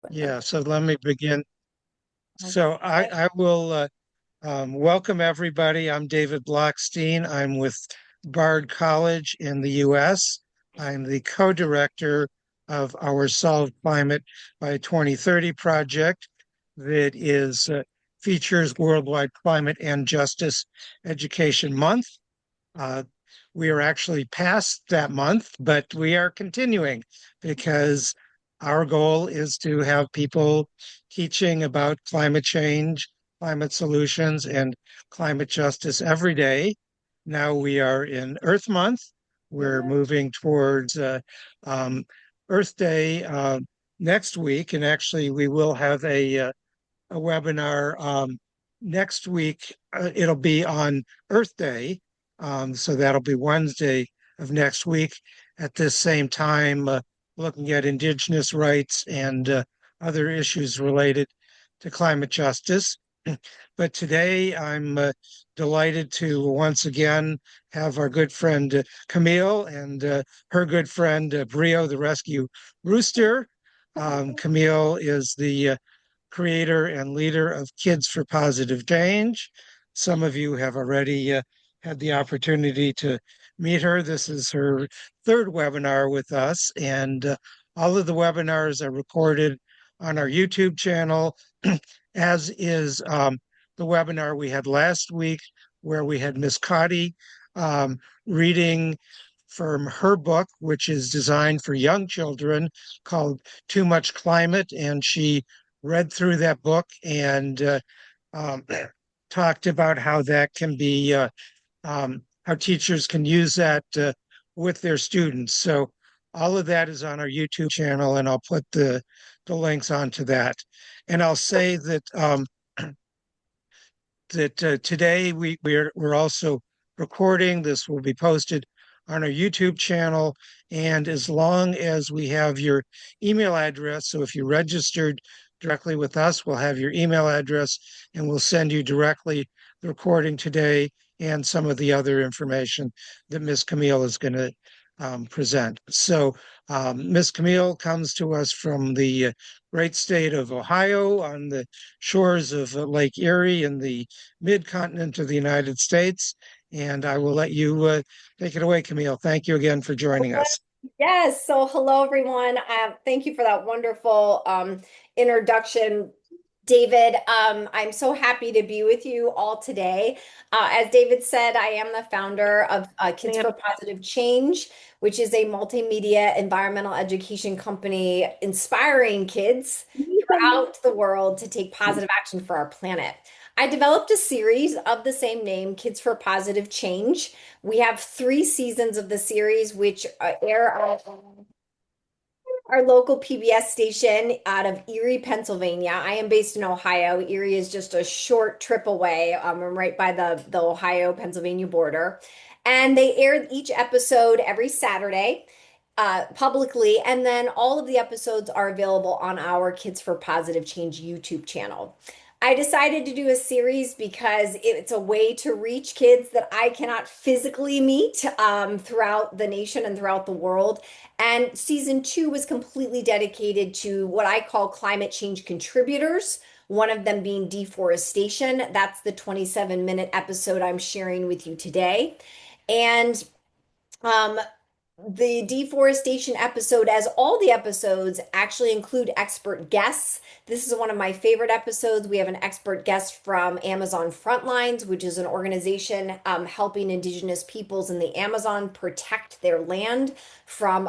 Yeah, so let me begin. So I will welcome everybody. I'm David Blockstein. I'm with Bard College in the US. I'm the co-director of our Solve Climate by 2030 project that features Worldwide Climate and Justice Education Month. Uh, we are actually past that month, but we are continuing because our goal is to have people teaching about climate change, climate solutions, and climate justice every day. Now we are in Earth Month. We're moving towards um, Earth Day next week, and actually, we will have a webinar next week. It'll be on Earth Day. So that'll be Wednesday of next week at this same time, looking at Indigenous rights and other issues related to climate justice. But today I'm delighted to once again have our good friend Camille and her good friend Brio, the rescue rooster. Camille is the creator and leader of Kids for Positive Change. Some of you have already had the opportunity to meet her. This is her third webinar with us, and all of the webinars are recorded on our YouTube channel, as is the webinar we had last week, where we had Miss Cotty reading from her book, which is designed for young children, called Too Much Climate. And she read through that book and um, talked about how that can be, how teachers can use that with their students. So all of that is on our YouTube channel, and I'll put the links onto that. And I'll say that today we're also recording. This will be posted on our YouTube channel. And as long as we have your email address, so if you registered directly with us, we'll have your email address and we'll send you directly the recording today and some of the other information that Miss Camille is going to present. So Miss Camille comes to us from the great state of Ohio on the shores of Lake Erie in the mid-continent of the United States. And I will let you take it away, Camille. Thank you again for joining us. Yes. So, hello, everyone. Thank you for that wonderful introduction, David. I'm so happy to be with you all today. As David said, I am the founder of Kids for Positive Change, which is a multimedia environmental education company inspiring kids throughout the world to take positive action for our planet. I developed a series of the same name, Kids for Positive Change. We have 3 seasons of the series, which air on our local PBS station out of Erie, Pennsylvania. I am based in Ohio. Erie is just a short trip away. I'm right by the Ohio-Pennsylvania border. And they air each episode every Saturday publicly. And then all of the episodes are available on our Kids for Positive Change YouTube channel. I decided to do a series because it's a way to reach kids that I cannot physically meet throughout the nation and throughout the world. And season 2 was completely dedicated to what I call climate change contributors, one of them being deforestation. That's the 27-minute episode I'm sharing with you today. And um, the deforestation episode, as all the episodes, actually include expert guests. This is one of my favorite episodes. We have an expert guest from Amazon Frontlines, which is an organization helping Indigenous peoples in the Amazon protect their land from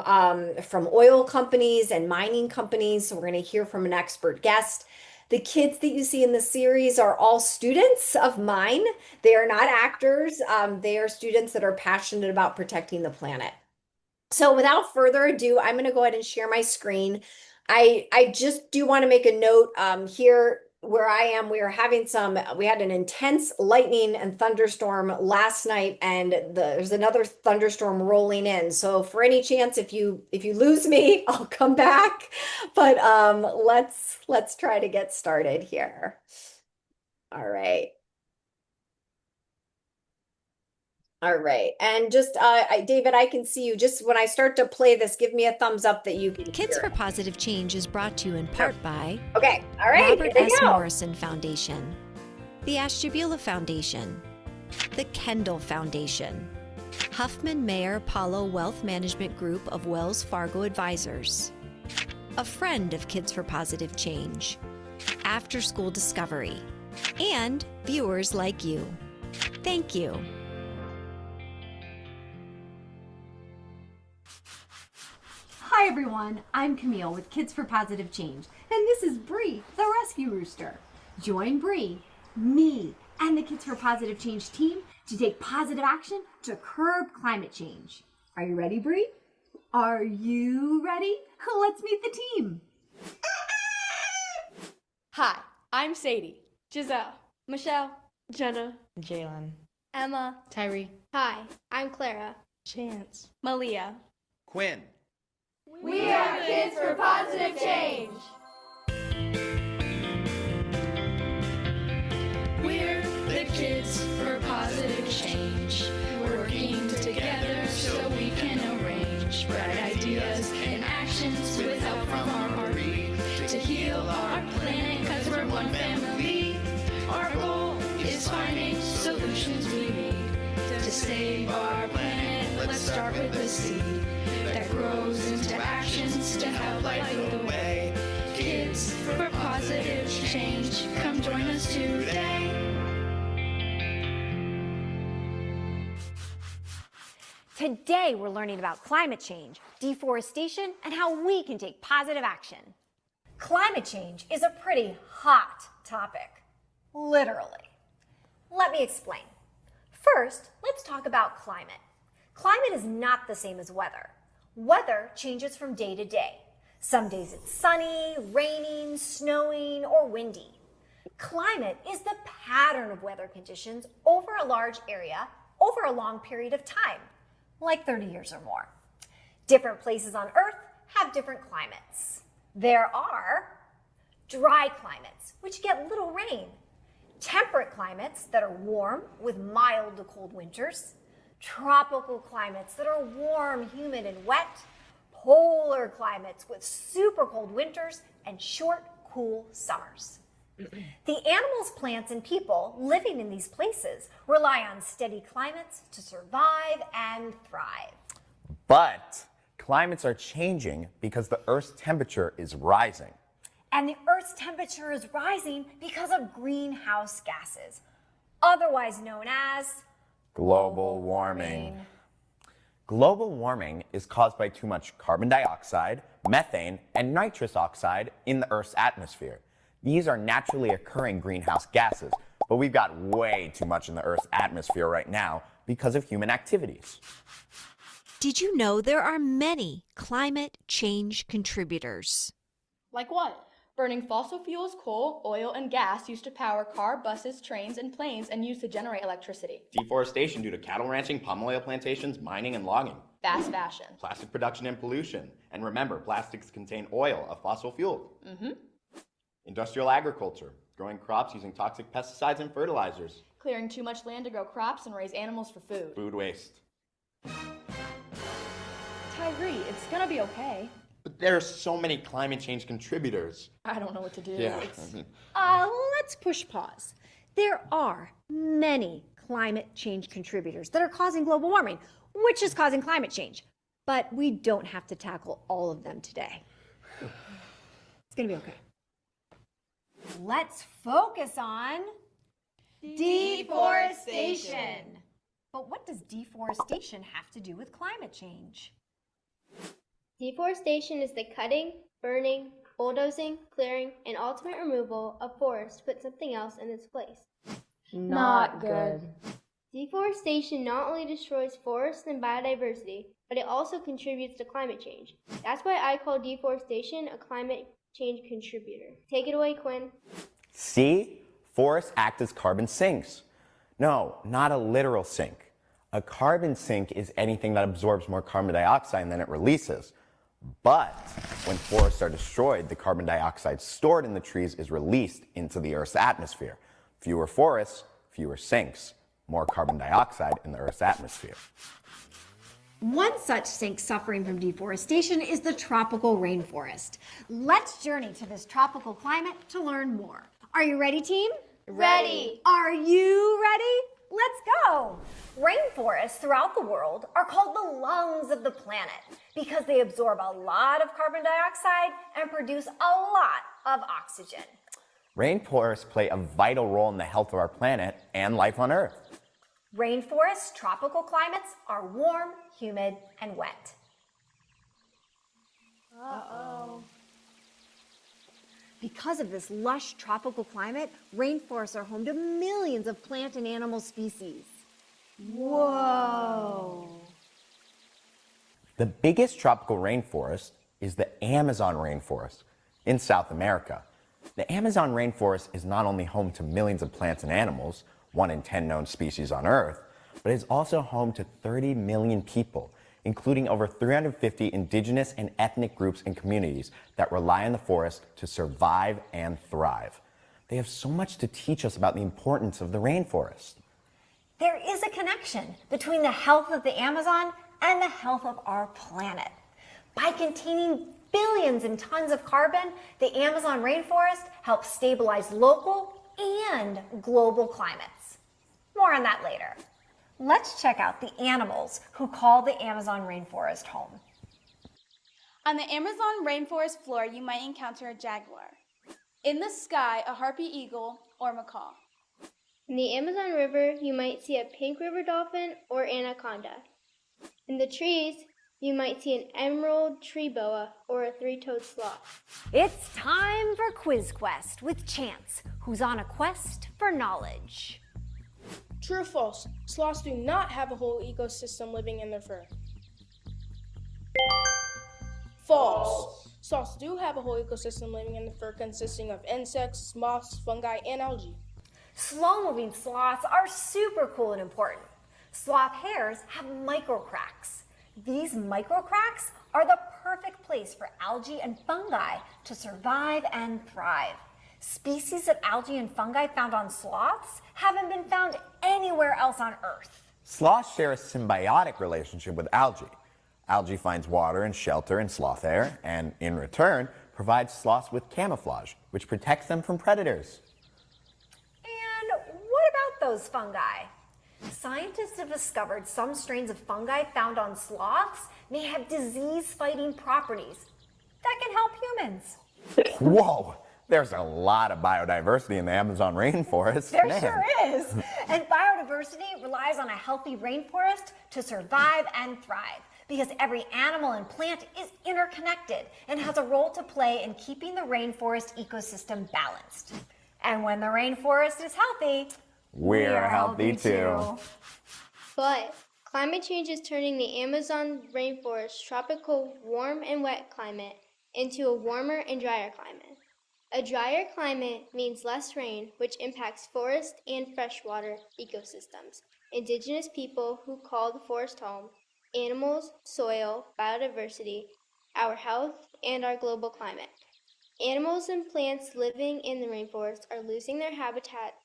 oil companies and mining companies. So we're going to hear from an expert guest. The kids that you see in the series are all students of mine. They are not actors. They are students that are passionate about protecting the planet. So without further ado, I'm going to go ahead and share my screen. I just do want to make a note here where I am. We had an intense lightning and thunderstorm last night, and there's another thunderstorm rolling in. So for any chance, if you lose me, I'll come back. But let's try to get started here. All right. All right. And just, David, I can see you. Just when I start to play this, give me a thumbs up that you can Kids hear for Positive Change is brought to you in part by Okay. All right. Robert Here we S. go. Morrison Foundation, the Ashtabula Foundation, the Kendall Foundation, Huffman Mayer Paulo Wealth Management Group of Wells Fargo Advisors, a friend of Kids for Positive Change, After School Discovery, and viewers like you. Thank you. Hi everyone, I'm Camille with Kids for Positive Change, and this is Bree, the Rescue Rooster. Join Bree, me, and the Kids for Positive Change team to take positive action to curb climate change. Are you ready, Bree? Are you ready? Let's meet the team. Hi, I'm Sadie, Giselle, Michelle, Jenna, Jalen, Emma, Tyree, Hi, I'm Clara, Chance, Malia, Quinn. We are Kids for Positive Change. We're the Kids for Positive Change, working together so we can arrange bright ideas and actions with help from our heart to heal our planet, 'cause we're one family. Our goal is finding solutions we need to save our planet. Let's start with the seed that grows into actions to help light the way. Kids for Positive Change, come join us today. Today, we're learning about climate change, deforestation, and how we can take positive action. Climate change is a pretty hot topic, literally. Let me explain. First, let's talk about climate. Climate is not the same as weather. Weather changes from day to day. Some days it's sunny, raining, snowing, or windy. Climate is the pattern of weather conditions over a large area over a long period of time, like 30 years or more. Different places on Earth have different climates. There are dry climates, which get little rain, temperate climates that are warm with mild to cold winters, tropical climates that are warm, humid, and wet, polar climates with super cold winters and short, cool summers. The animals, plants, and people living in these places rely on steady climates to survive and thrive. But climates are changing because the Earth's temperature is rising. And the Earth's temperature is rising because of greenhouse gases, otherwise known as Global warming. Global warming is caused by too much carbon dioxide, methane, and nitrous oxide in the Earth's atmosphere. These are naturally occurring greenhouse gases, but we've got way too much in the Earth's atmosphere right now because of human activities. Did you know there are many climate change contributors? Like what? Burning fossil fuels, coal, oil, and gas used to power car, buses, trains, and planes and used to generate electricity. Deforestation due to cattle ranching, palm oil plantations, mining, and logging. Fast fashion. Plastic production and pollution. And remember, plastics contain oil, a fossil fuel. Industrial agriculture, growing crops using toxic pesticides and fertilizers. Clearing too much land to grow crops and raise animals for food. Food waste. Tyree, it's gonna be okay. But there are so many climate change contributors. I don't know what to do. Let's push pause. There are many climate change contributors that are causing global warming, which is causing climate change. But we don't have to tackle all of them today. It's gonna be okay. Let's focus on deforestation. But what does deforestation have to do with climate change? Deforestation is the cutting, burning, bulldozing, clearing, and ultimate removal of forests to put something else in its place. Not good. Deforestation not only destroys forests and biodiversity, but it also contributes to climate change. That's why I call deforestation a climate change contributor. Take it away, Quinn. See? Forests act as carbon sinks. No, not a literal sink. A carbon sink is anything that absorbs more carbon dioxide than it releases. But when forests are destroyed, the carbon dioxide stored in the trees is released into the Earth's atmosphere. Fewer forests, fewer sinks. more carbon dioxide in the Earth's atmosphere. One such sink suffering from deforestation is the tropical rainforest. Let's journey to this tropical climate to learn more. Are you ready, team? Ready. Are you ready? Let's go! Rainforests throughout the world are called the lungs of the planet because they absorb a lot of carbon dioxide and produce a lot of oxygen. Rainforests play a vital role in the health of our planet and life on Earth. Rainforests' tropical climates are warm, humid, and wet. Uh-oh. Because of this lush tropical climate, rainforests are home to millions of plant and animal species. Whoa! The biggest tropical rainforest is the Amazon rainforest in South America. The Amazon rainforest is not only home to millions of plants and animals, 1 in 10 known species on Earth, but is also home to 30 million people, including over 350 indigenous and ethnic groups and communities that rely on the forest to survive and thrive. They have so much to teach us about the importance of the rainforest. There is a connection between the health of the Amazon and the health of our planet. By containing billions in tons of carbon, the Amazon rainforest helps stabilize local and global climates. More on that later. Let's check out the animals who call the Amazon rainforest home. On the Amazon rainforest floor, you might encounter a jaguar. In the sky, a harpy eagle or macaw. In the Amazon River, you might see a pink river dolphin or anaconda. In the trees, you might see an emerald tree boa or a three-toed sloth. It's time for Quiz Quest with Chance, who's on a quest for knowledge. True or false? Sloths do not have a whole ecosystem living in their fur. False. Sloths do have a whole ecosystem living in the fur consisting of insects, moths, fungi, and algae. Slow-moving sloths are super cool and important. Sloth hairs have microcracks. These microcracks are the perfect place for algae and fungi to survive and thrive. Species of algae and fungi found on sloths haven't been found anywhere else on Earth. Sloths share a symbiotic relationship with algae. Algae finds water and shelter in sloth hair, and in return, provides sloths with camouflage, which protects them from predators. And what about those fungi? Scientists have discovered some strains of fungi found on sloths may have disease-fighting properties that can help humans. Whoa! There's a lot of biodiversity in the Amazon rainforest. There Man. sure is. And biodiversity relies on a healthy rainforest to survive and thrive because every animal and plant is interconnected and has a role to play in keeping the rainforest ecosystem balanced. And when the rainforest is healthy, we're healthy too. But climate change is turning the Amazon rainforest tropical warm and wet climate into a warmer and drier climate. A drier climate means less rain, which impacts forest and freshwater ecosystems, indigenous people who call the forest home, animals, soil, biodiversity, our health, and our global climate. Animals and plants living in the rainforest are losing their habitats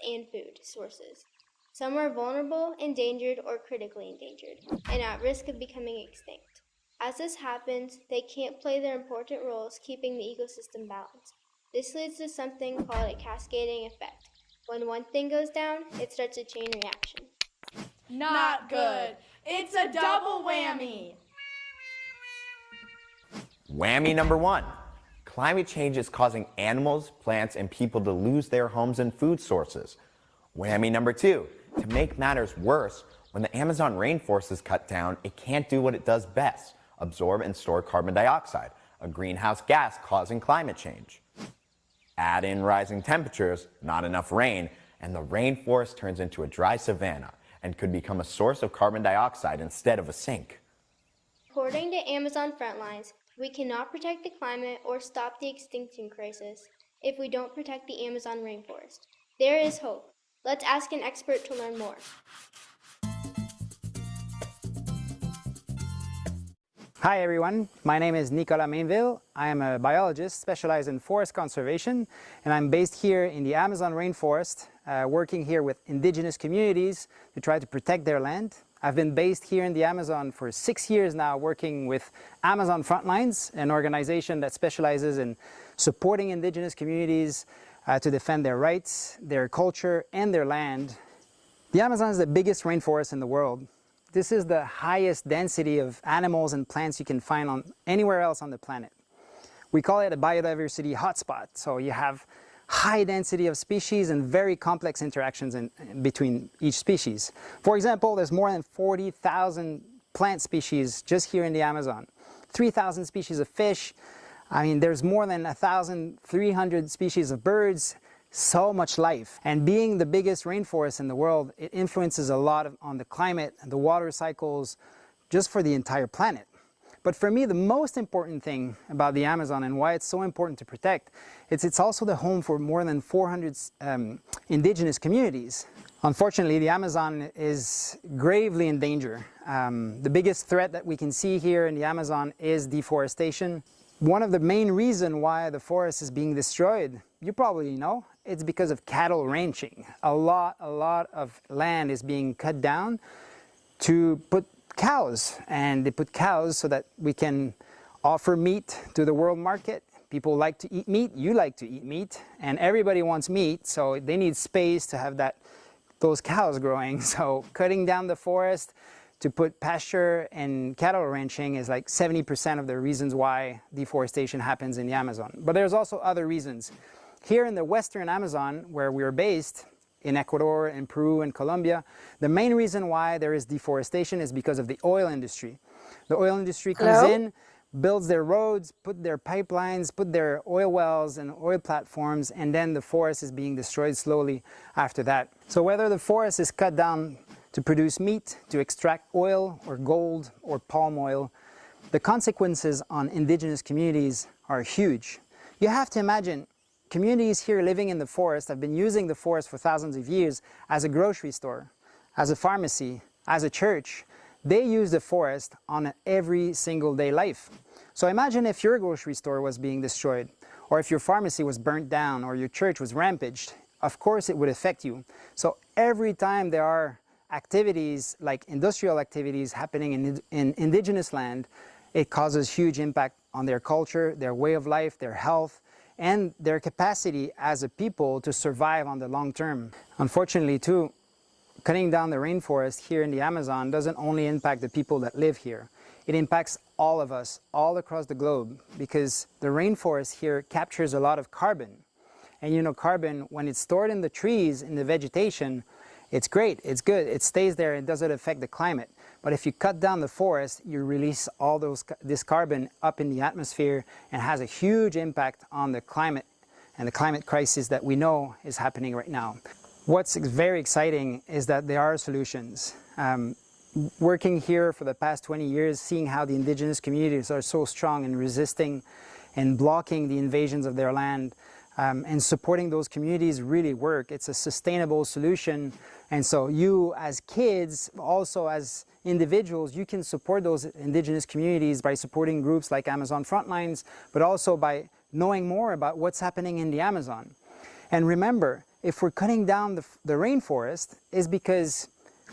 and food sources. Some are vulnerable, endangered, or critically endangered, and at risk of becoming extinct. As this happens, they can't play their important roles keeping the ecosystem balanced. This leads to something called a cascading effect. When one thing goes down, it starts a chain reaction. Not good. It's a double whammy. Whammy number 1. Climate change is causing animals, plants, and people to lose their homes and food sources. Whammy number 2. To make matters worse, when the Amazon rainforest is cut down, it can't do what it does best, absorb and store carbon dioxide, a greenhouse gas causing climate change. Add in rising temperatures, not enough rain, and the rainforest turns into a dry savanna and could become a source of carbon dioxide instead of a sink. According to Amazon Frontlines, we cannot protect the climate or stop the extinction crisis if we don't protect the Amazon rainforest. There is hope. Let's ask an expert to learn more. Hi everyone, my name is Nicolas Mainville. I am a biologist specialized in forest conservation, and I'm based here in the Amazon rainforest working here with indigenous communities to try to protect their land. I've been based here in the Amazon for 6 years now, working with Amazon Frontlines, an organization that specializes in supporting indigenous communities to defend their rights, their culture, and their land. The Amazon is the biggest rainforest in the world. This is the highest density of animals and plants you can find anywhere else on the planet. We call it a biodiversity hotspot. So you have high density of species and very complex interactions between each species. For example, there's more than 40,000 plant species just here in the Amazon, 3,000 species of fish. I mean, there's more than 1,300 species of birds, so much life. And being the biggest rainforest in the world, it influences a lot on the climate and the water cycles just for the entire planet. But for me, the most important thing about the Amazon and why it's so important to protect, it's also the home for more than 400 indigenous communities. Unfortunately, the Amazon is gravely in danger. The biggest threat that we can see here in the Amazon is deforestation. One of the main reasons why the forest is being destroyed, you probably know, it's because of cattle ranching. A lot of land is being cut down to put cows, and they put cows so that we can offer meat to the world market. People like to eat meat, you like to eat meat, and everybody wants meat, so they need space to have those cows growing. So cutting down the forest to put pasture and cattle ranching is like 70% of the reasons why deforestation happens in the Amazon. But there's also other reasons. Here in the Western Amazon, where we're based, in Ecuador, in Peru, and Colombia, the main reason why there is deforestation is because of the oil industry. The oil industry comes in, builds their roads, put their pipelines, put their oil wells and oil platforms, and then the forest is being destroyed slowly after that. So whether the forest is cut down to produce meat, to extract oil or gold or palm oil, the consequences on indigenous communities are huge. You have to imagine, communities here living in the forest have been using the forest for thousands of years as a grocery store, as a pharmacy, as a church. They use the forest on every single day life. So imagine if your grocery store was being destroyed, or if your pharmacy was burnt down, or your church was rampaged. Of course it would affect you. So every time there are activities like industrial activities happening in indigenous land, it causes huge impact on their culture, their way of life, their health, and their capacity as a people to survive on the long term. Unfortunately too, cutting down the rainforest here in the Amazon doesn't only impact the people that live here. It impacts all of us, all across the globe, because the rainforest here captures a lot of carbon. And you know, carbon, when it's stored in the trees, in the vegetation, it's great, it's good, it stays there, it doesn't affect the climate. But if you cut down the forest, you release all this carbon up in the atmosphere and has a huge impact on the climate and the climate crisis that we know is happening right now. What's very exciting is that there are solutions. Working here for the past 20 years, seeing how the indigenous communities are so strong in resisting and blocking the invasions of their land, and supporting those communities really work. It's a sustainable solution. And so you as kids, also as individuals, you can support those indigenous communities by supporting groups like Amazon Frontlines, but also by knowing more about what's happening in the Amazon. And remember, if we're cutting down the rainforest, it's because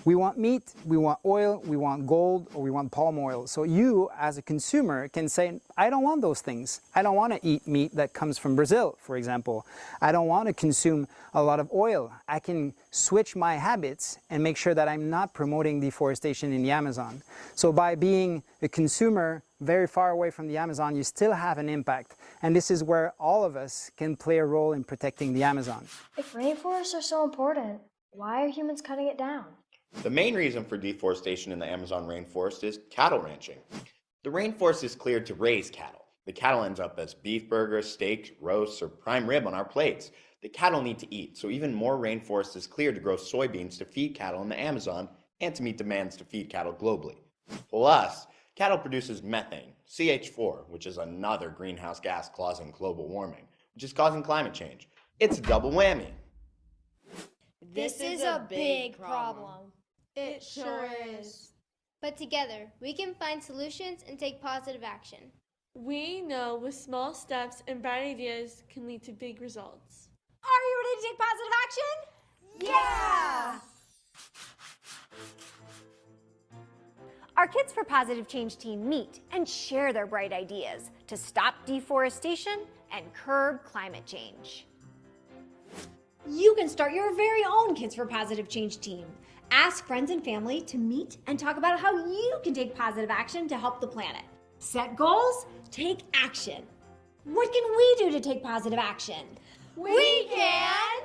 we want meat, we want oil, we want gold, or we want palm oil. So you, as a consumer, can say, I don't want those things. I don't want to eat meat that comes from Brazil, for example. I don't want to consume a lot of oil. I can switch my habits and make sure that I'm not promoting deforestation in the Amazon. So by being a consumer very far away from the Amazon, you still have an impact. And this is where all of us can play a role in protecting the Amazon. If rainforests are so important, why are humans cutting it down? The main reason for deforestation in the Amazon rainforest is cattle ranching. The rainforest is cleared to raise cattle. The cattle ends up as beef burgers, steaks, roasts, or prime rib on our plates. The cattle need to eat, so even more rainforest is cleared to grow soybeans to feed cattle in the Amazon and to meet demands to feed cattle globally. Plus, cattle produces methane, CH4, which is another greenhouse gas causing global warming, which is causing climate change. It's a double whammy. This is a big problem. It sure is. But together, we can find solutions and take positive action. We know with small steps and bright ideas can lead to big results. Are you ready to take positive action? Yeah! Our Kids for Positive Change team meet and share their bright ideas to stop deforestation and curb climate change. You can start your very own Kids for Positive Change team. Ask friends and family to meet and talk about how you can take positive action to help the planet. Set goals, take action. What can we do to take positive action? We can!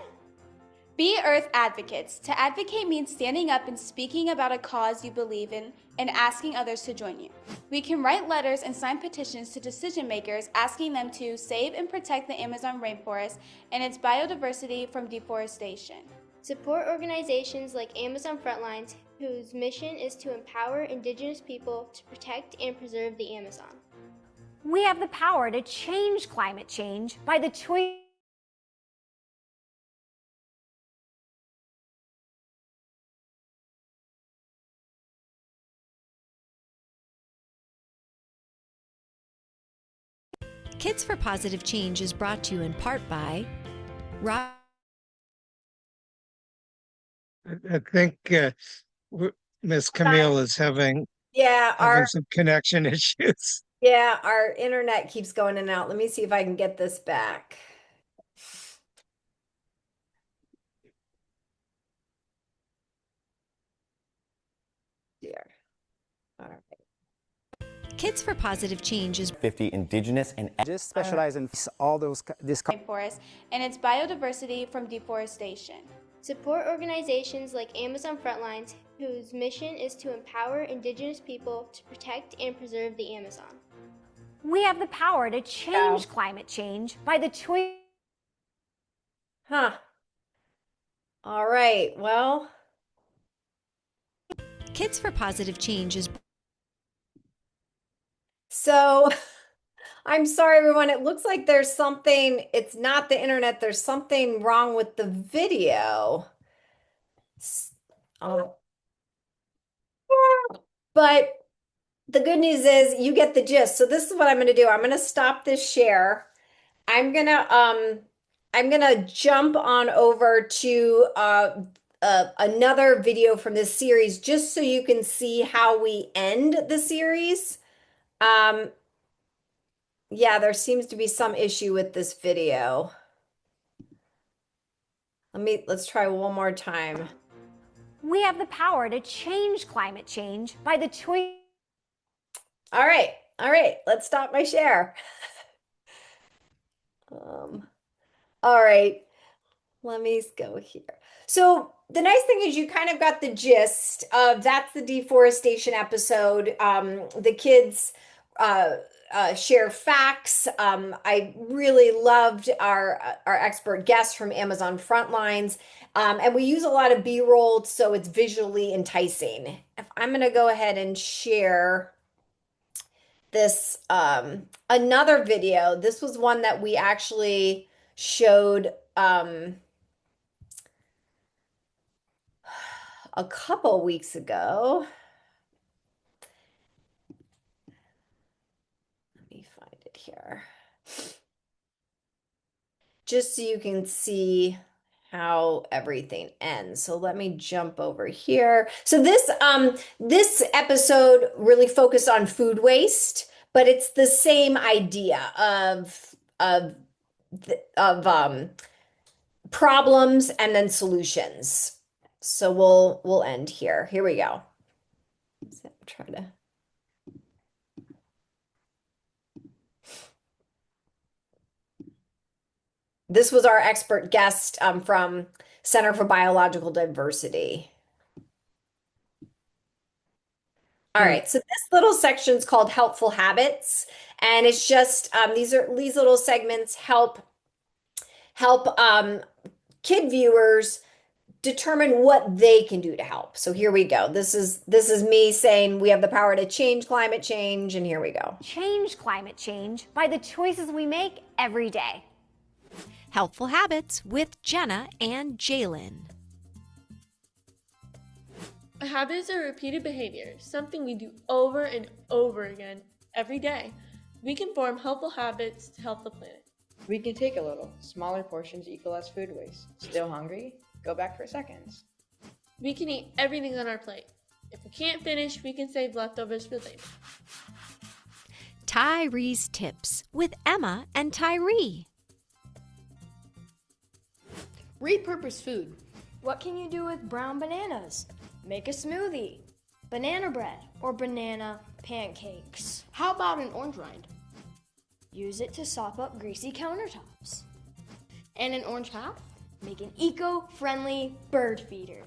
Be Earth advocates. To advocate means standing up and speaking about a cause you believe in and asking others to join you. We can write letters and sign petitions to decision makers asking them to save and protect the Amazon rainforest and its biodiversity from deforestation. Support organizations like Amazon Frontlines, whose mission is to empower Indigenous people to protect and preserve the Amazon. We have the power to change climate change by the choice. Kids for Positive Change is brought to you in part by I think Miss Camille is having some connection issues. Yeah, our internet keeps going in and out. Let me see if I can get this back. Here. All right. Kids for Positive Change is 50 indigenous and just specialize in all those rainforest and its biodiversity from deforestation. Support organizations like Amazon Frontlines, whose mission is to empower Indigenous people to protect and preserve the Amazon. We have the power to change climate change by the choice. Huh. All right. Well, Kids for Positive Change is so I'm sorry, everyone. It looks like there's something, it's not the internet. There's something wrong with the video. But the good news is you get the gist. So this is what I'm going to do. I'm going to stop this share. I'm going to jump on over to another video from this series just so you can see how we end the series. Yeah, there seems to be some issue with this video. Let's try one more time. We have the power to change climate change by the choice. All right, let's stop my share. All right, let me go here. So the nice thing is you kind of got the gist of that's the deforestation episode. The kids share facts. I really loved our expert guest from Amazon Frontlines. And we use a lot of B-roll, so it's visually enticing. If I'm going to go ahead and share this another video. This was one that we actually showed a couple weeks ago. Let me find it here. Just so you can see how everything ends. So let me jump over here. So this episode really focused on food waste, but it's the same idea of problems and then solutions. So we'll end here. Here we go. So try to. This was our expert guest from Center for Biological Diversity. All right, so this little section is called Helpful Habits, and it's just these little segments help kid viewers determine what they can do to help. So here we go. This is me saying we have the power to change climate change, and here we go. Change climate change by the choices we make every day. Helpful Habits with Jenna and Jalen. A habit is a repeated behavior, something we do over and over again every day. We can form helpful habits to help the planet. We can take a little. Smaller portions equal less food waste. Still hungry? Go back for seconds. We can eat everything on our plate. If we can't finish, we can save leftovers for later. Tyree's Tips with Emma and Tyree. Repurpose food. What can you do with brown bananas? Make a smoothie, banana bread, or banana pancakes. How about an orange rind? Use it to sop up greasy countertops. And an orange half? Make an eco-friendly bird feeder.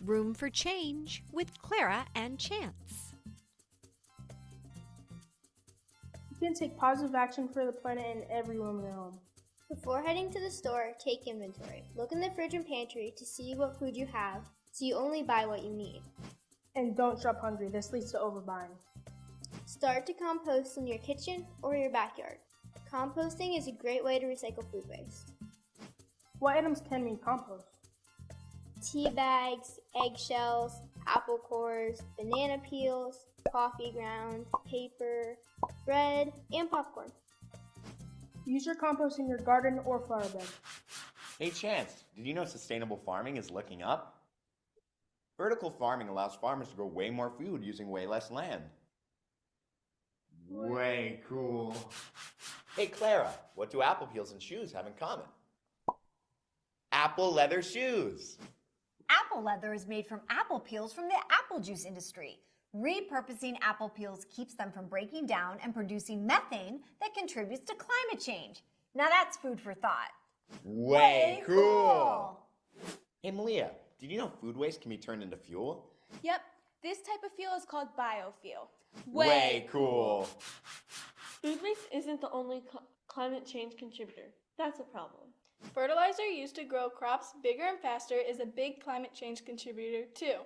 Room for Change with Clara and Chance. You can take positive action for the planet in every room in your home. Before heading to the store, take inventory. Look in the fridge and pantry to see what food you have, so you only buy what you need. And don't shop hungry. This leads to overbuying. Start to compost in your kitchen or your backyard. Composting is a great way to recycle food waste. What items can we compost? Tea bags, eggshells, apple cores, banana peels, coffee grounds, paper, bread, and popcorn. Use your compost in your garden or flower bed. Hey Chance, did you know sustainable farming is looking up? Vertical farming allows farmers to grow way more food using way less land. Way cool. Hey Clara, what do apple peels and shoes have in common? Apple leather shoes. Apple leather is made from apple peels from the apple juice industry. Repurposing apple peels keeps them from breaking down and producing methane that contributes to climate change. Now that's food for thought. Way cool. Hey Malia, did you know food waste can be turned into fuel? Yep, this type of fuel is called biofuel. Way cool. Food waste isn't the only climate change contributor. That's a problem. Fertilizer used to grow crops bigger and faster is a big climate change contributor too.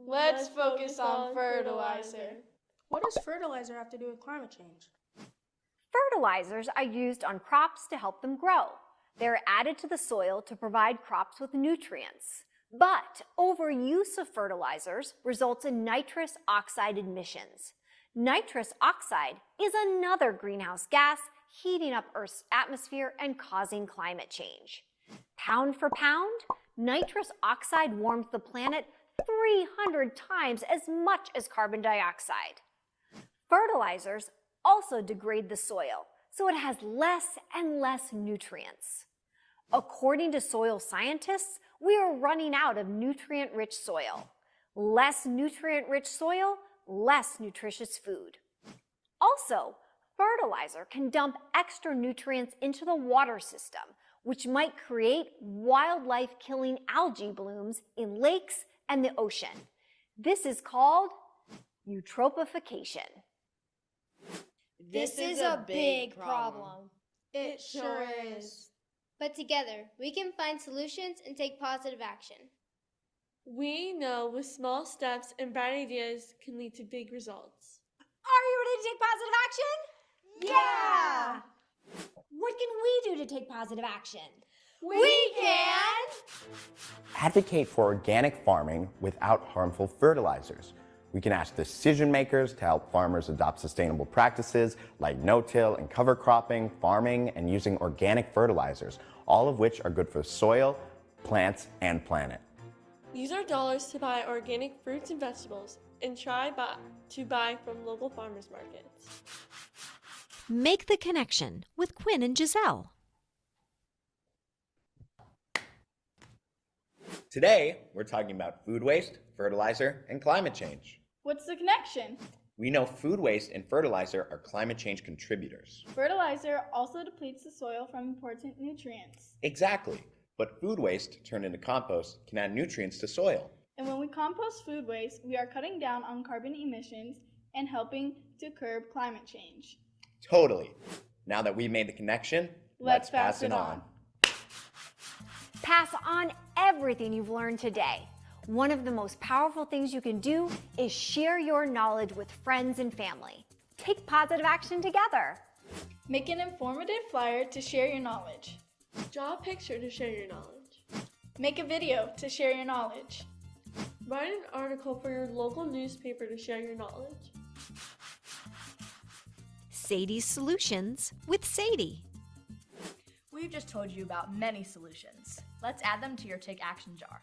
Let's focus on fertilizer. What does fertilizer have to do with climate change? Fertilizers are used on crops to help them grow. They're added to the soil to provide crops with nutrients. But overuse of fertilizers results in nitrous oxide emissions. Nitrous oxide is another greenhouse gas heating up Earth's atmosphere and causing climate change. Pound for pound, nitrous oxide warms the planet 300 times as much as carbon dioxide. Fertilizers also degrade the soil, so it has less and less nutrients. According to soil scientists, we are running out of nutrient-rich soil. Less nutrient-rich soil, less nutritious food. Also, fertilizer can dump extra nutrients into the water system, which might create wildlife-killing algae blooms in lakes and the ocean. This is called eutrophication. This is a big problem. It sure is. But together, we can find solutions and take positive action. We know with small steps and bright ideas can lead to big results. Are you ready to take positive action? Yeah! What can we do to take positive action? We can! Advocate for organic farming without harmful fertilizers. We can ask decision makers to help farmers adopt sustainable practices like no-till and cover cropping, farming, and using organic fertilizers, all of which are good for soil, plants, and planet. Use our dollars to buy organic fruits and vegetables and try to buy from local farmers markets. Make the connection with Quinn and Giselle. Today, we're talking about food waste, fertilizer, and climate change. What's the connection? We know food waste and fertilizer are climate change contributors. Fertilizer also depletes the soil from important nutrients. Exactly, but food waste turned into compost can add nutrients to soil. And when we compost food waste, we are cutting down on carbon emissions and helping to curb climate change. Totally. Now that we've made the connection, let's pass it on. Pass on everything you've learned today. One of the most powerful things you can do is share your knowledge with friends and family. Take positive action together. Make an informative flyer to share your knowledge. Draw a picture to share your knowledge. Make a video to share your knowledge. Write an article for your local newspaper to share your knowledge. Sadie's Solutions with Sadie. We We've just told you about many solutions. Let's add them to your Take Action jar.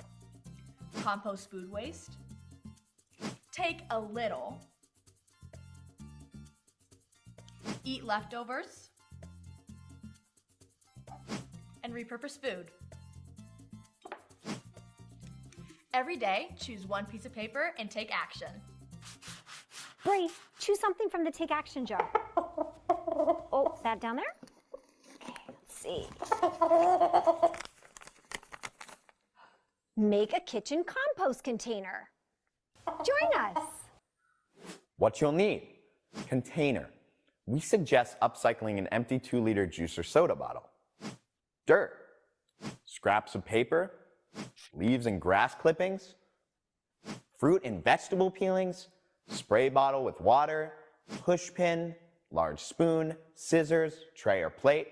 Compost food waste. Take a little. Eat leftovers. And repurpose food. Every day, choose one piece of paper and take action. Bree, choose something from the Take Action jar. Oh, that down there? Okay, let's see. Make a kitchen compost container. Join us. What you'll need: container. We suggest upcycling an empty 2-liter juice or soda bottle. Dirt. Scraps of paper. Leaves and grass clippings. Fruit and vegetable peelings. Spray bottle with water. Push pin. Large spoon. Scissors. Tray or plate.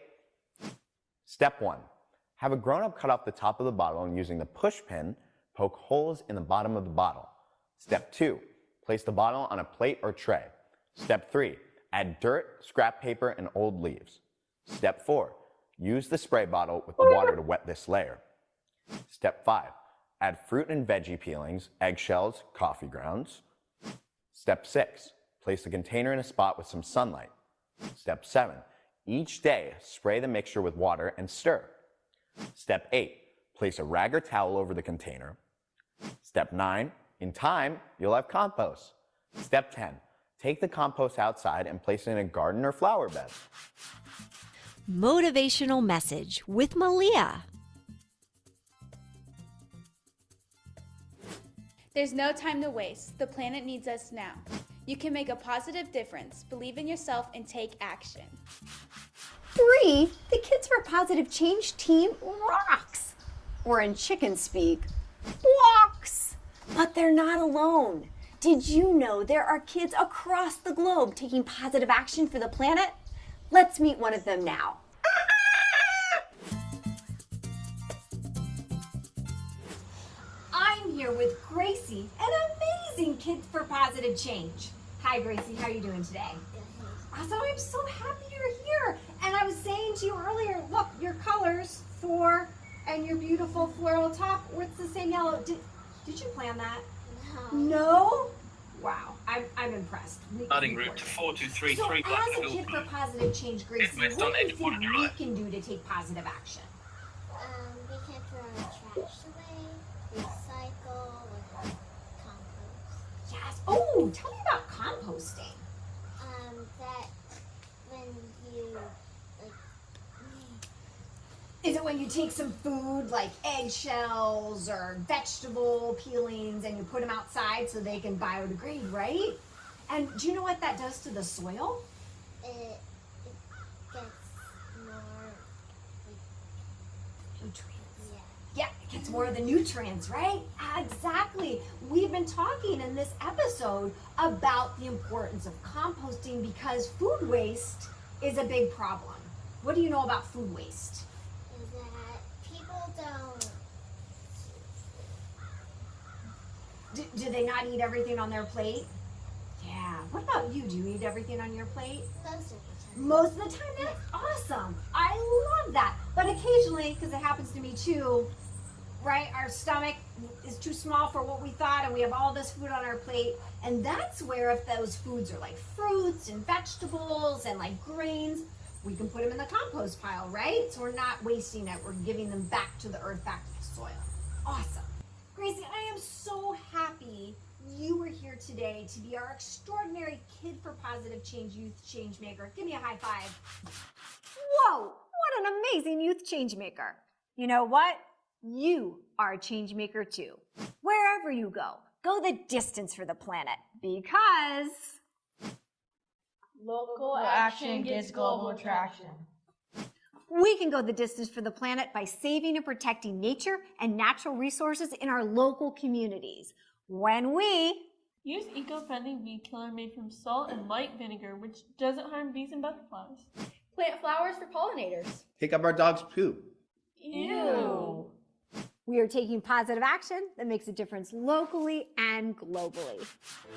Step 1. Have a grown-up cut off the top of the bottle and using the push pin, poke holes in the bottom of the bottle. Step 2. Place the bottle on a plate or tray. Step 3. Add dirt, scrap paper, and old leaves. Step 4. Use the spray bottle with the water to wet this layer. Step 5. Add fruit and veggie peelings, eggshells, coffee grounds. Step 6. Place the container in a spot with some sunlight. Step 7. Each day, spray the mixture with water and stir. Step 8. Place a rag or towel over the container. Step 9. In time, you'll have compost. Step 10. Take the compost outside and place it in a garden or flower bed. Motivational message with Malia. There's no time to waste. The planet needs us now. You can make a positive difference. Believe in yourself and take action. Bree, the Kids for Positive Change team rocks. Or in chicken speak, walks. But they're not alone. Did you know there are kids across the globe taking positive action for the planet? Let's meet one of them now. I'm here with Gracie, an amazing Kids for Positive Change. Hi Gracie, how are you doing today? So I'm so happy you're here. And I was saying to you earlier, look, your colors, 4 and your beautiful floral top, it's the same yellow. Did you plan that? No? Wow, I'm impressed. Starting route to 4233 So as a Blackfield. Kid for Positive Change, Gracie, Midwest what on do you Edgewater think Drive. we can do to take positive action? We can throw our trash away, recycle, with compost. Yes. Oh, tell me about composting. That when you, Is it when you take some food like eggshells or vegetable peelings and you put them outside so they can biodegrade, right? And do you know what that does to the soil? it gets more, Nutrients. yeah. Yeah, it gets more of the nutrients, right? Exactly. We've been talking in this episode about the importance of composting because food waste is a big problem. What do you know about food waste? Is that people don't, Do they not eat everything on their plate? Yeah. What about you? Do you eat everything on your plate? most of the time. Most of the time, that's awesome. I love that. But occasionally, because it happens to me too, right? Our stomach is too small for what we thought, and we have all this food on our plate. And that's where, if those foods are like fruits and vegetables and like grains, we can put them in the compost pile, right? So we're not wasting it. We're giving them back to the earth, back to the soil. Awesome. Gracie, I am so happy you were here today to be our extraordinary Kid for Positive Change youth change maker. Give me a high five. Whoa, what an amazing youth change maker. You know what? You are a change maker too. Wherever you go the distance for the planet because Local action gets global attraction. we can go the distance for the planet by saving and protecting nature and natural resources in our local communities. When we Use eco-friendly weed killer made from salt and light vinegar, which doesn't harm bees and butterflies. Plant flowers for pollinators. Pick up our dog's poop. Ew. we are taking positive action that makes a difference locally and globally.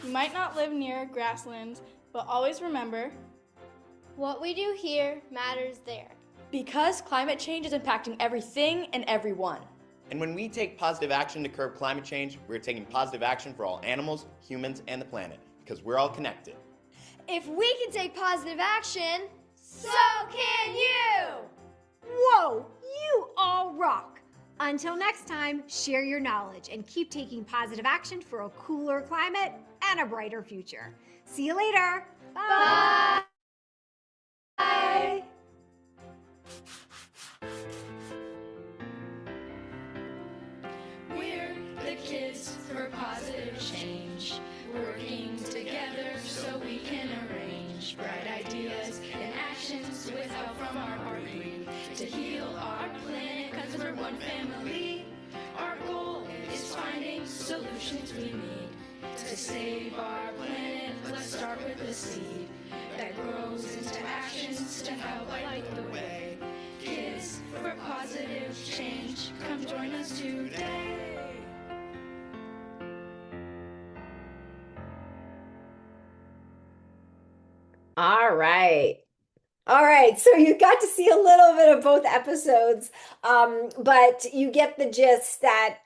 You might not live near grasslands, but always remember, What we do here matters there. Because climate change is impacting everything and everyone. And when we take positive action to curb climate change, we're taking positive action for all animals, humans, and the planet, because we're all connected. If we can take positive action, so can you! Whoa, you all rock! Until next time, share your knowledge and keep taking positive action for a cooler climate and a brighter future. See you later. Bye. Bye. We're the kids for positive change, working together so we can arrange bright ideas and actions with help from our heartbeat to heal our planet, 'cause we're one family. Our goal is finding solutions we need to save our planet. Let's start with the seed that grows into actions to help light the way. Kids for positive change, come join us today. All right. All right, so you got to see a little bit of both episodes, but you get the gist that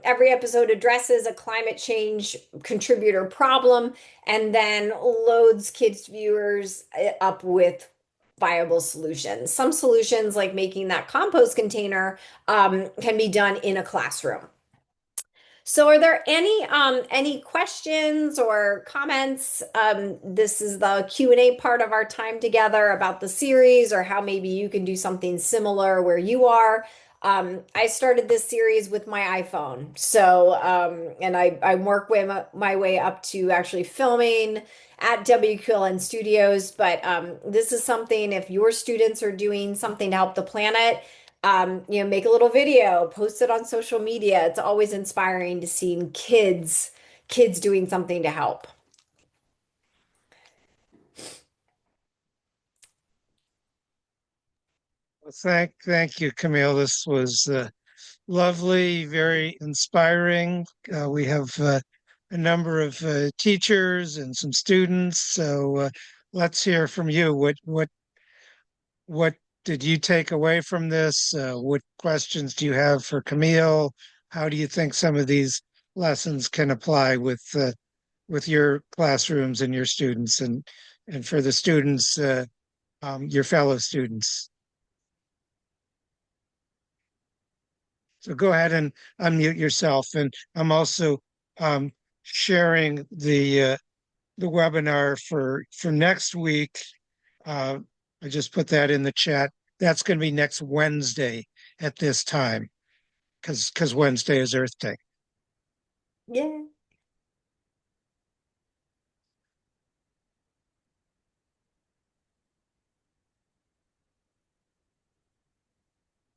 every episode addresses a climate change contributor problem and then loads kids' viewers up with viable solutions. Some solutions, like making that compost container, can be done in a classroom. So are there any questions or comments? This is the Q&A part of our time together about the series, or how maybe you can do something similar where you are. I started this series with my iPhone. So, and I work my way up to actually filming at WQLN Studios. But this is something, if your students are doing something to help the planet, make a little video, post it on social media. It's always inspiring to see kids doing something to help. Well, thank you, Camille. This was lovely, very inspiring. We have a number of teachers and some students. So let's hear from you. What did you take away from this? What questions do you have for Camille? How do you think some of these lessons can apply with your classrooms and your students, and for the students, your fellow students? So go ahead and unmute yourself. And I'm also sharing the webinar for next week. I just put that in the chat. That's going to be next Wednesday at this time, because Wednesday is Earth Day. Yeah.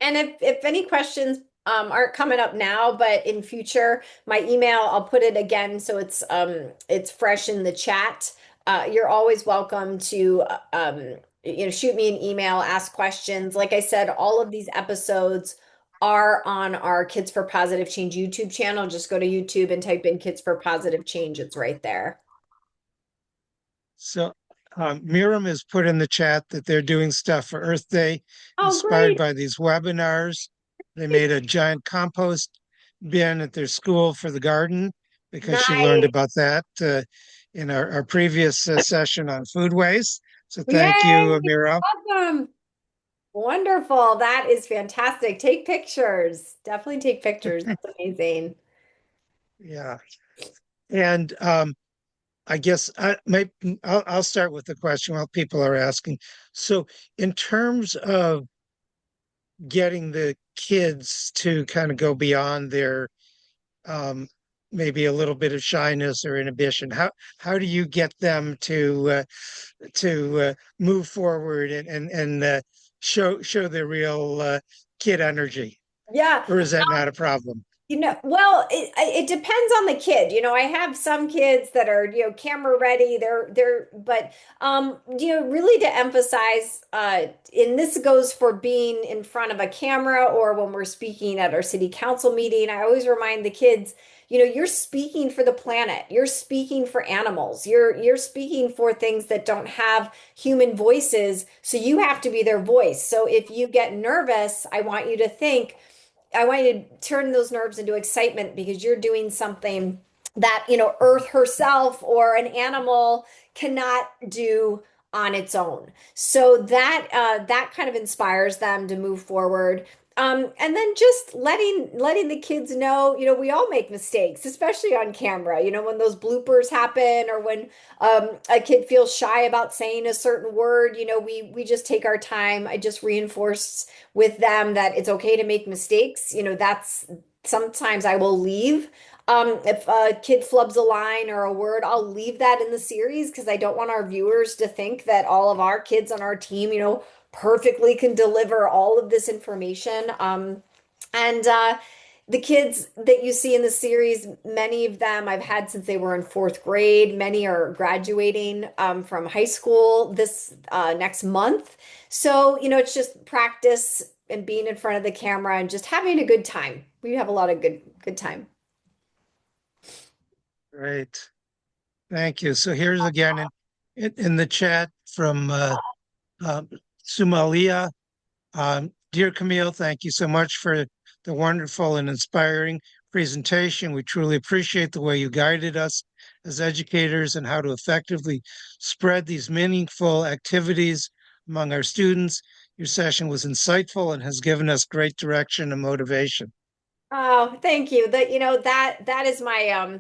And if any questions aren't coming up now, but in future, my email, I'll put it again so it's fresh in the chat. You're always welcome to shoot me an email, ask questions. Like I said, all of these episodes are on our Kids for Positive Change YouTube channel. Just go to YouTube and type in Kids for Positive Change. It's right there. So Miriam has put in the chat that they're doing stuff for Earth Day, inspired great. by these webinars. They made a giant compost bin at their school for the garden, because she learned about that in our previous session on food waste. So thank you, Miriam. Awesome. Wonderful. That is fantastic. Take pictures. Definitely take pictures. That's amazing. Yeah. And I guess I'll start with the question while people are asking. So in terms of getting the kids to kind of go beyond their maybe a little bit of shyness or inhibition, how do you get them to move forward and show their real kid energy? Yeah. Or is that not a problem? Well, it depends on the kid. I have some kids that are, camera ready. But really to emphasize, and this goes for being in front of a camera or when we're speaking at our city council meeting. I always remind the kids, you're speaking for the planet. You're speaking for animals. You're speaking for things that don't have human voices. So you have to be their voice. So if you get nervous, I want you to turn those nerves into excitement because you're doing something that, Earth herself or an animal cannot do on its own. So that kind of inspires them to move forward. And then just letting the kids know, we all make mistakes, especially on camera. When those bloopers happen or when a kid feels shy about saying a certain word, we just take our time. I just reinforce with them that it's okay to make mistakes. That's sometimes I will leave. If a kid flubs a line or a word, I'll leave that in the series because I don't want our viewers to think that all of our kids on our team, perfectly can deliver all of this information. And the kids that you see in the series, many of them I've had since they were in fourth grade. Many are graduating from high school this next month. So, it's just practice and being in front of the camera and just having a good time. We have a lot of good time. Great. Thank you. So here's again in the chat from Sumalia. Dear Camille, thank you so much for the wonderful and inspiring presentation. We truly appreciate the way you guided us as educators and how to effectively spread these meaningful activities among our students. Your session was insightful and has given us great direction and motivation. Oh, thank you. That is my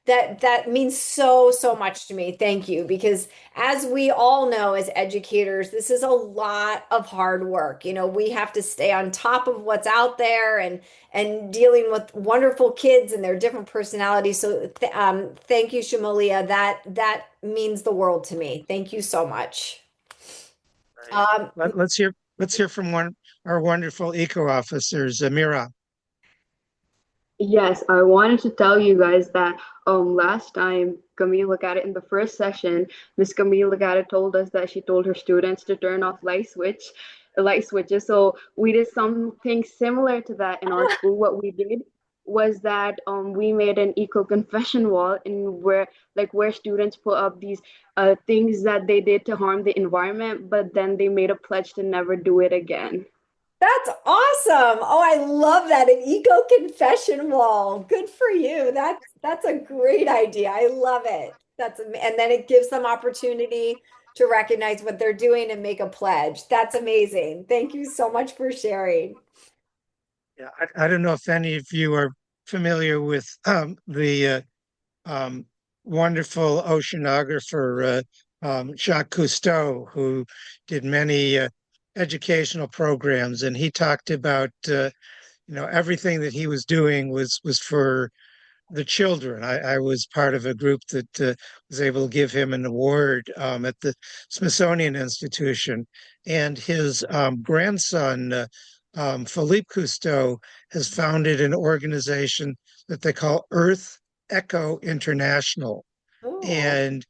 that means so much to me. Thank you. Because as we all know as educators, this is a lot of hard work. We have to stay on top of what's out there and dealing with wonderful kids and their different personalities. So thank you, Shamalia. That means the world to me. Thank you so much. Let's hear from our wonderful eco officers, Amira. Yes, I wanted to tell you guys that last time Camille Legata in the first session, Miss Camille Legata told us that she told her students to turn off light switches. So we did something similar to that in our school. What we did was that we made an eco confession wall in where students put up these things that they did to harm the environment, but then they made a pledge to never do it again. That's awesome. Oh, I love that. An eco confession wall. Good for you. That's a great idea. I love it. And then it gives them opportunity to recognize what they're doing and make a pledge. That's amazing. Thank you so much for sharing. Yeah, I don't know if any of you are familiar with the wonderful oceanographer Jacques Cousteau, who did many educational programs, and he talked about everything that he was doing was for the children. I was part of a group that was able to give him an award at the Smithsonian Institution, and his grandson Philippe Cousteau has founded an organization that they call Earth Echo International. And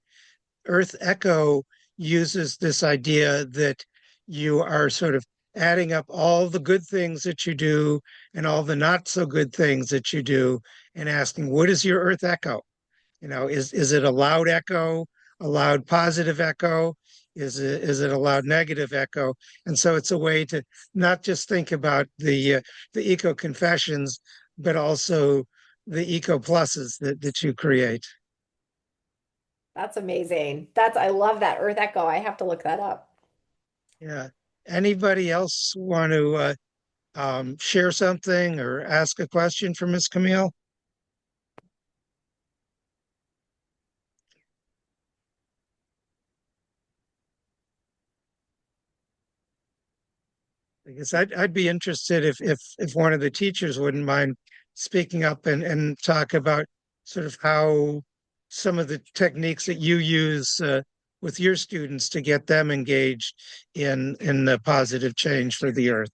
Earth Echo uses this idea that you are sort of adding up all the good things that you do and all the not so good things that you do and asking, what is your Earth Echo? Is it a loud echo, a loud positive echo? Is it a loud negative echo? And so it's a way to not just think about the eco confessions, but also the eco pluses that you create. That's amazing. I love that Earth Echo. I have to look that up. Yeah. Anybody else want to share something or ask a question for Ms. Camille? I guess I'd be interested if one of the teachers wouldn't mind speaking up and talk about sort of how some of the techniques that you use with your students to get them engaged in the positive change for the earth.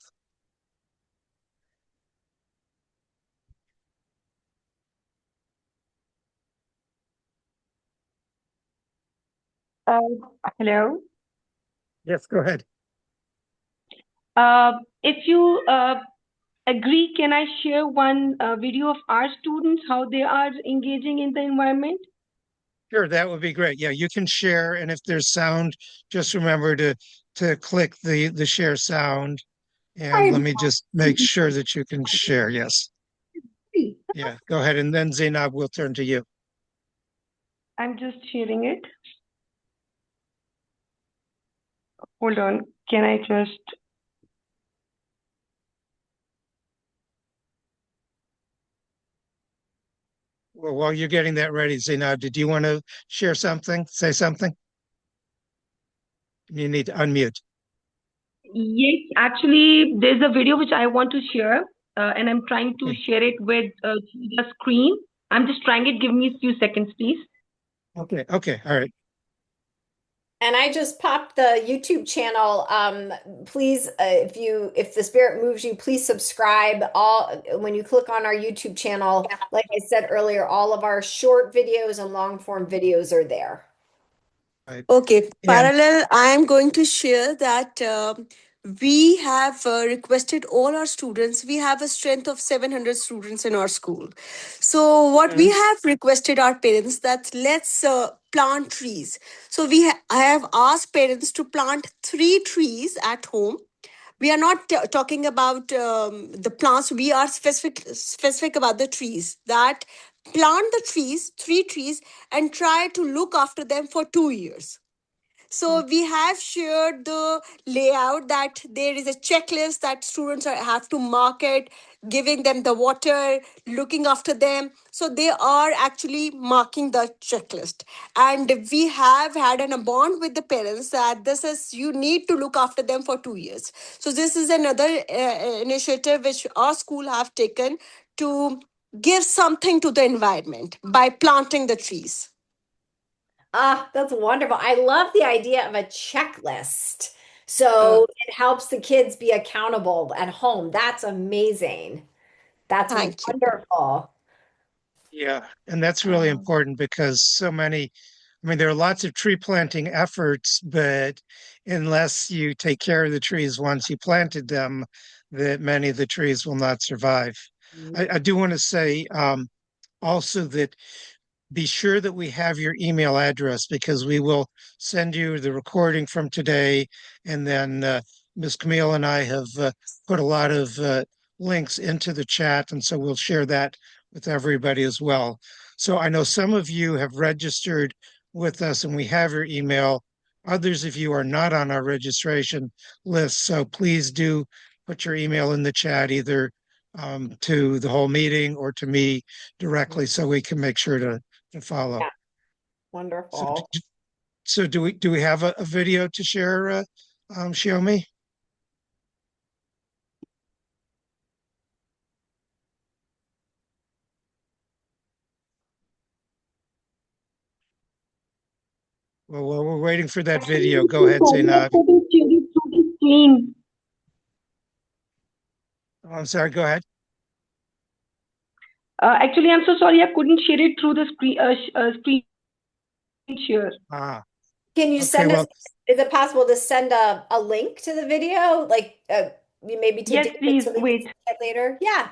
Uh, Hello. Yes, go ahead. If you agree, can I share one video of our students, how they are engaging in the environment? Sure, that would be great. Yeah, you can share, and if there's sound, just remember to click the share sound, and let me just make sure that you can share. Yes. Yeah, go ahead, and then Zainab will turn to you. I'm just sharing it. Hold on. Can I just... Well, while you're getting that ready, Zainab, did you want to share something, say something? You need to unmute. Yes, actually, there's a video which I want to share, and I'm trying to share it with the screen. I'm just trying it. Give me a few seconds, please. Okay, all right. And I just popped the YouTube channel. Please, if the spirit moves you, please subscribe. All when you click on our YouTube channel, like I said earlier, all of our short videos and long form videos are there. Okay, parallel, I am going to share that we have requested all our students. We have a strength of 700 students in our school. So what we have requested our parents that let's plant trees. So I have asked parents to plant 3 trees at home. We are not talking about the plants. We are specific about the trees, that plant the trees, 3 trees, and try to look after them for 2 years. So we have shared the layout that there is a checklist that students have to mark it, giving them the water, looking after them. So they are actually marking the checklist. And we have had a bond with the parents that this is, you need to look after them for 2 years. So this is another initiative which our school have taken to give something to the environment by planting the trees. Ah, that's wonderful. I love the idea of a checklist. So it helps the kids be accountable at home. That's amazing. That's Thank you. wonderful. Yeah, and that's really important because so many, I mean, there are lots of tree planting efforts, but unless you take care of the trees once you planted them, that many of the trees will not survive. I do want to say also that be sure that we have your email address because we will send you the recording from today. And then Ms. Camille and I have put a lot of links into the chat. And so we'll share that with everybody as well. So I know some of you have registered with us and we have your email. Others of you are not on our registration list. So please do put your email in the chat, either to the whole meeting or to me directly, so we can make sure to follow. Yeah, wonderful. So do we have a video to share, Shiomi? Well, while we're waiting for that video, go ahead, Zainab. Oh, I'm sorry, go ahead. Actually, I'm so sorry I couldn't share it through the screen share. Can you send us, is it possible to send a link to the video? Like maybe to Yes, David please, so we wait. can see it later? Yeah,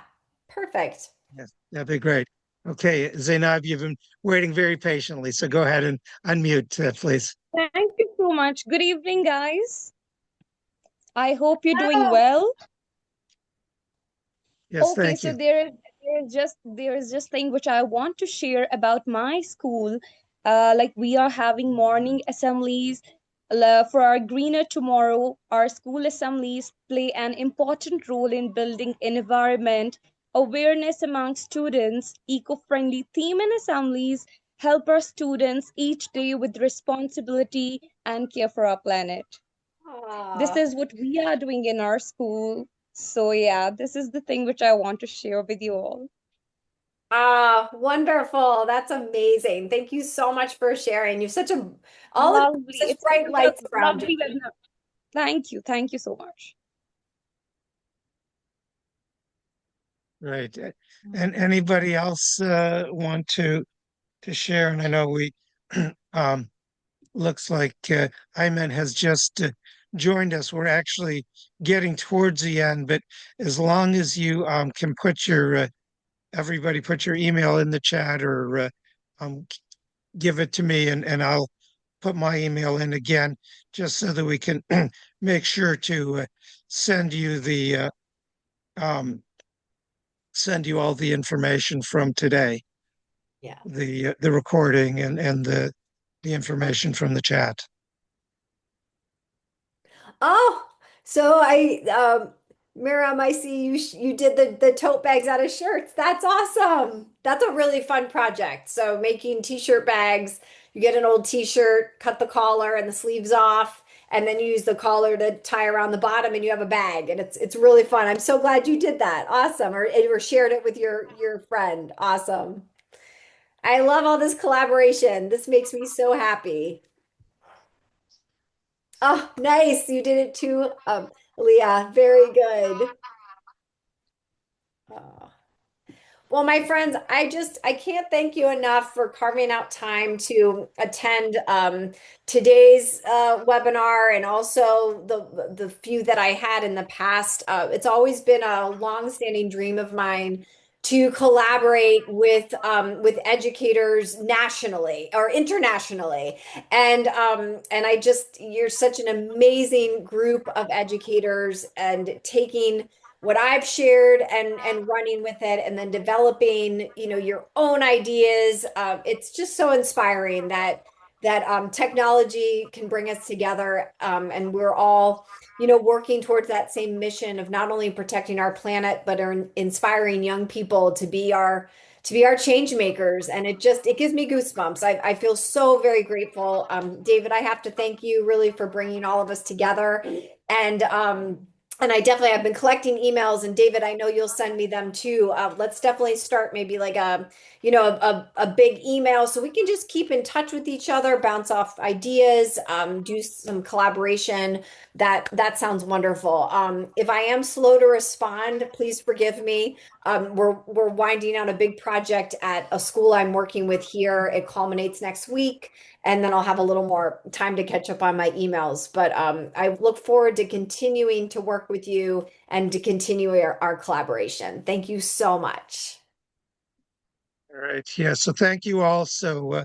perfect. Yes, that'd be great. Okay, Zainab, you've been waiting very patiently, so go ahead and unmute, please. Thank you so much. Good evening, guys. I hope you're doing well. Yes, Okay, thank so you. there is just thing which I want to share about my school. Like we are having morning assemblies for our greener tomorrow. Our school assemblies play an important role in building environment awareness among students. Eco-friendly theme and assemblies help our students each day with responsibility and care for our planet. This is what we are doing in our school. So yeah, this is the thing which I want to share with you all. Ah, wonderful. That's amazing. Thank you so much for sharing. You've such a all of Lovely. such bright lights It's a around you. lovely webinar. Thank you. Thank you so much. Right. And anybody else want to share? And I know we looks like Ayman has just joined us. We're actually getting towards the end, but as long as you can put your everybody put your email in the chat or um, give it to me and I'll put my email in again just so that we can make sure to send you the um, send you all the information from today. Yeah. The recording and the information from the chat. Oh, so Miriam, I see you did the tote bags out of shirts. That's awesome. That's a really fun project. So making t-shirt bags, you get an old t-shirt, cut the collar and the sleeves off, and then you use the collar to tie around the bottom and you have a bag. And it's really fun. I'm so glad you did that. Awesome. Or shared it with your friend. Awesome. I love all this collaboration. This makes me so happy. Oh, nice. You did it too, Leah. Very good. Oh. Well, my friends, I can't thank you enough for carving out time to attend today's webinar and also the few that I had in the past. It's always been a long-standing dream of mine to collaborate with educators nationally or internationally. And I just you're such an amazing group of educators and taking what I've shared and running with it and then developing, your own ideas. It's just so inspiring that technology can bring us together, and we're all, working towards that same mission of not only protecting our planet but are inspiring young people to be our change makers. And it gives me goosebumps. I feel so very grateful. David, I have to thank you really for bringing all of us together. And I definitely have been collecting emails, and David, I know you'll send me them too. Let's definitely start maybe like a big email so we can just keep in touch with each other, bounce off ideas, do some collaboration. That sounds wonderful. If I am slow to respond, please forgive me. We're winding down a big project at a school I'm working with here. It culminates next week, and then I'll have a little more time to catch up on my emails. But I look forward to continuing to work with you and to continue our collaboration. Thank you so much. All right. Yeah. So thank you all. So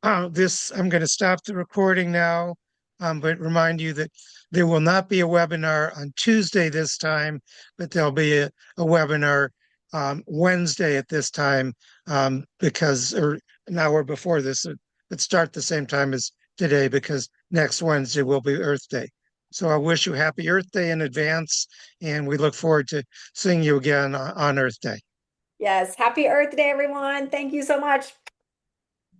I'm going to stop the recording now, but remind you that there will not be a webinar on Tuesday this time, but there'll be a webinar Wednesday at this time because, or an hour before this, it start the same time as today because next Wednesday will be Earth Day. So I wish you happy Earth Day in advance, and we look forward to seeing you again on Earth Day. Yes. Happy Earth Day, everyone. Thank you so much.